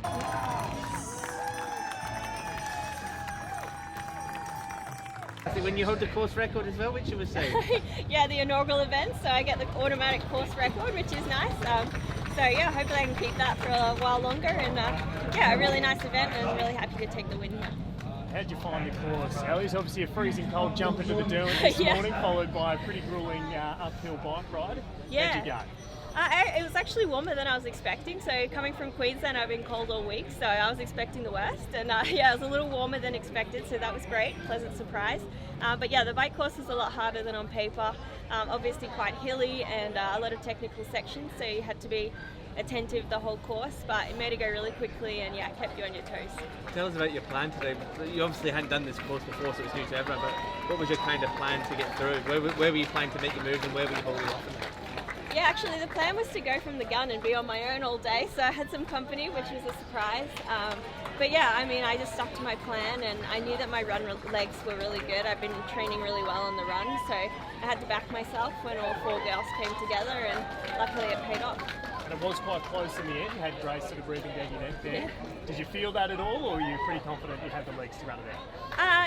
I think when you hold the course record as well, which you were saying. Yeah, the inaugural event, so I get the automatic course record, which is nice. So yeah, hopefully I can keep that for a while longer, and yeah, a really nice event, and really happy to take the win here. How'd you find the course? Ellie's obviously a freezing cold jump into the dune this morning, followed by a pretty grueling uphill bike ride. Yeah. How'd you go? It was actually warmer than I was expecting. So coming from Queensland, I've been cold all week, so I was expecting the worst. And yeah, it was a little warmer than expected, so that was great, pleasant surprise. But yeah, the bike course is a lot harder than on paper. Obviously quite hilly and a lot of technical sections, so you had to be attentive the whole course, but it made it go really quickly and yeah, it kept you on your toes. Tell us about your plan today. You obviously hadn't done this course before, so it was new to everyone, but what was your kind of plan to get through? Where were you planning to make your moves and where were you holding off? Yeah, actually the plan was to go from the gun and be on my own all day, so I had some company, which was a surprise. But yeah, I mean, I just stuck to my plan, and I knew that my run legs were really good. I've been training really well on the run, so I had to back myself when all four girls came together, and luckily it paid off. And it was quite close in the end. You had Grace sort of breathing down your neck there. Yeah. Did you feel that at all, or were you pretty confident you had the legs to run it out?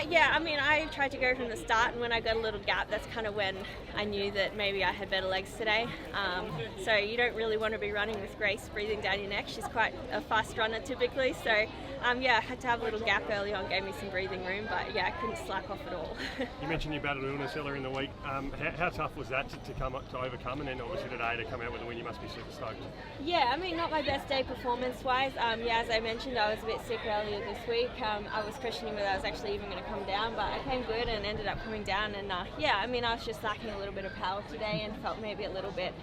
Yeah, I mean, I tried to go from the start, and when I got a little gap, that's kind of when I knew that maybe I had better legs today. So you don't really want to be running with Grace breathing down your neck. She's quite a fast runner typically, so yeah, I had to have a little gap early on, gave me some breathing room, but yeah, I couldn't slack off at all. You mentioned you battled illness earlier in the week. How tough was that to overcome, and then obviously today to come out with a win? You must be super stoked. Yeah, I mean, not my best day performance-wise. Yeah, as I mentioned, I was a bit sick earlier this week. I was questioning whether I was actually even going to come down, but I came good and ended up coming down. And yeah, I mean, I was just lacking a little bit of power today and felt maybe a little bit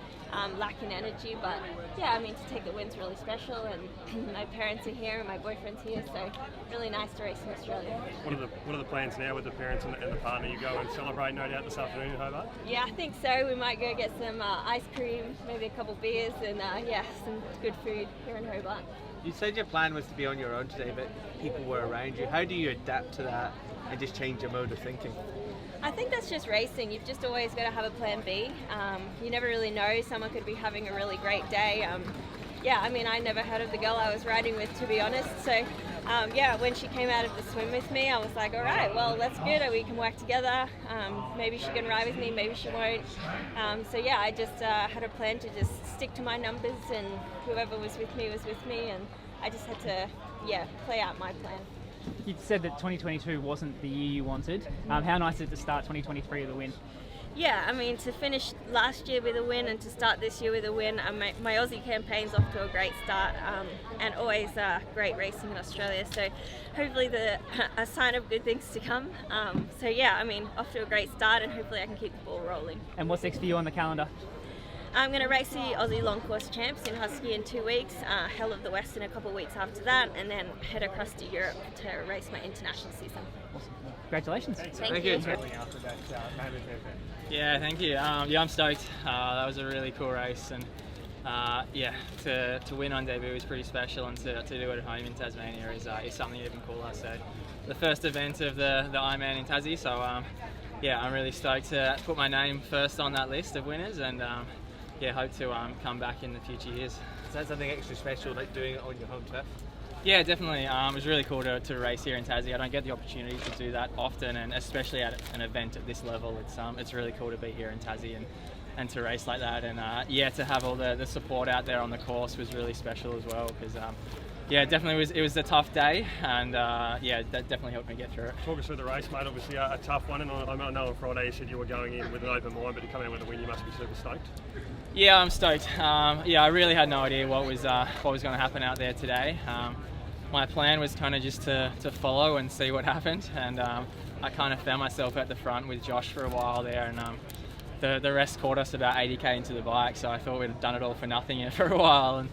lacking energy. But yeah, I mean, to take the win's really special, and my parents are here and my boyfriend's here, so really nice to race in Australia. What are the plans now with the parents and the partner? You go and celebrate, no doubt, this afternoon in Hobart? Yeah, I think so. We might go get some ice cream, maybe a couple beers, and yeah, some good food here in Hobart. You said your plan was to be on your own today, but people were around you. How do you adapt to that and just change your mode of thinking? I think that's just racing. You've just always got to have a plan B. You never really know. Someone could be having a really great day. Yeah, I mean, I never heard of the girl I was riding with, to be honest. So yeah, when she came out of the swim with me, I was like, all right, well, that's good. We can work together. Maybe she can ride with me, maybe she won't. So yeah, I just had a plan to just stick to my numbers, and whoever was with me, and I just had to, yeah, play out my plan. You said that 2022 wasn't the year you wanted. How nice is it to start 2023 with a win? Yeah, I mean, to finish last year with a win and to start this year with a win, my Aussie campaign's off to a great start, and always great racing in Australia, so hopefully a sign of good things to come. So yeah, I mean, off to a great start, and hopefully I can keep the ball rolling. And what's next for you on the calendar? I'm going to race the Aussie Long Course Champs in Husky in 2 weeks, Hell of the West in a couple of weeks after that, and then head across to Europe to race my international season. Awesome. Congratulations. Thank you. Yeah, thank you. Yeah, I'm stoked. That was a really cool race, and yeah, to win on debut was pretty special, and to do it at home in Tasmania is something even cooler. So, the first event of the Ironman in Tassie. So yeah, I'm really stoked to put my name first on that list of winners, and yeah, hope to come back in the future years. Is that something extra special, like doing it on your home turf? Yeah, definitely. It was really cool to race here in Tassie. I don't get the opportunity to do that often, and especially at an event at this level, it's really cool to be here in Tassie and to race like that. And yeah, to have all the support out there on the course was really special as well, because yeah, definitely it was a tough day, and yeah, that definitely helped me get through it. Talk us through the race, mate. Obviously a tough one, and I know on Friday you said you were going in with an open mind, but to come out with a win, you must be super stoked. Yeah, I'm stoked. Yeah, I really had no idea what was going to happen out there today. My plan was kind of just to follow and see what happened, and I kind of found myself at the front with Josh for a while there, and the rest caught us about 80k into the bike, so I thought we'd have done it all for nothing for a while. And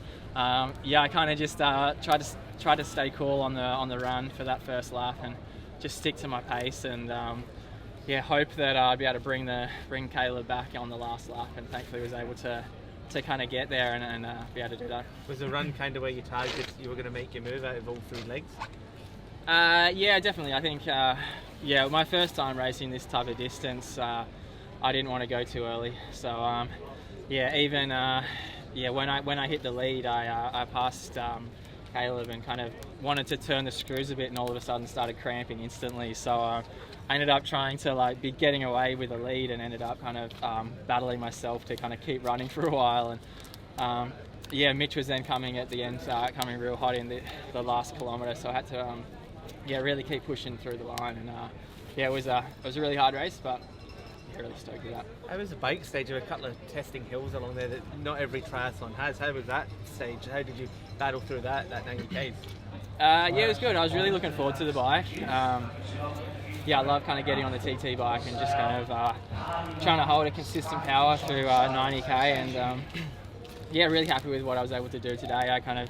yeah, I kind of just tried to stay cool on the run for that first lap and just stick to my pace, and yeah, hope that I'd be able to bring Caleb back on the last lap, and thankfully was able to kind of get there and be able to do that. Was the run kind of where you targeted you were going to make your move out of all 3 legs? Yeah, definitely. I think yeah, my first time racing this type of distance, I didn't want to go too early. So yeah, even yeah, when I hit the lead, I passed Caleb, and kind of wanted to turn the screws a bit, and all of a sudden started cramping instantly. So I ended up trying to like be getting away with the lead, and ended up kind of battling myself to kind of keep running for a while. And yeah, Mitch was then coming at the end, coming real hot in the last kilometre, so I had to really keep pushing through the line. And yeah, it was a really hard race, but really stoked with that. How was the bike stage? There were a couple of testing hills along there that not every triathlon has. How was that stage? How did you battle through that 90Ks? Yeah, it was good. I was really looking forward to the bike. Yeah, I love kind of getting on the TT bike and just kind of trying to hold a consistent power through 90K, and yeah, really happy with what I was able to do today. I kind of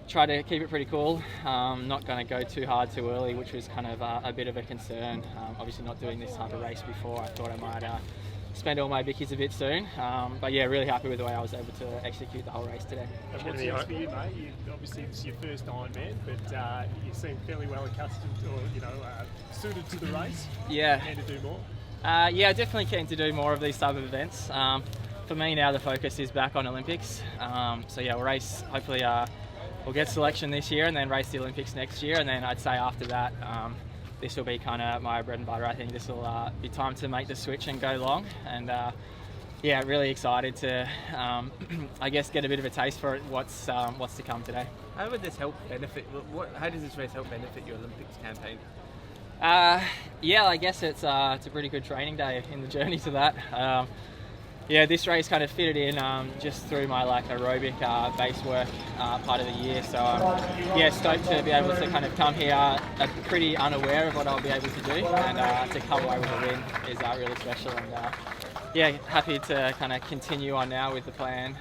try to keep it pretty cool, not going to go too hard too early, which was kind of a bit of a concern. Obviously not doing this type of race before, I thought I might spend all my bickies a bit soon, but yeah, really happy with the way I was able to execute the whole race today. And what's next for you, mate? Obviously this is your first Ironman, but you seem fairly well accustomed or suited to the race. Yeah. And to do more? Yeah, definitely keen to do more of these type of events. For me now, the focus is back on Olympics. So yeah, we'll race, hopefully we'll get selection this year and then race the Olympics next year. And then I'd say after that, this will be kind of my bread and butter. I think this will be time to make the switch and go long. And yeah, really excited to, I guess, get a bit of a taste for what's to come today. How would this help benefit? How does this race help benefit your Olympics campaign? Yeah, I guess it's a pretty good training day in the journey to that. Yeah, this race kind of fitted in just through my like aerobic base work part of the year. So yeah, stoked to be able to kind of come here pretty unaware of what I'll be able to do, and to come away with a win is really special. And yeah, happy to kind of continue on now with the plan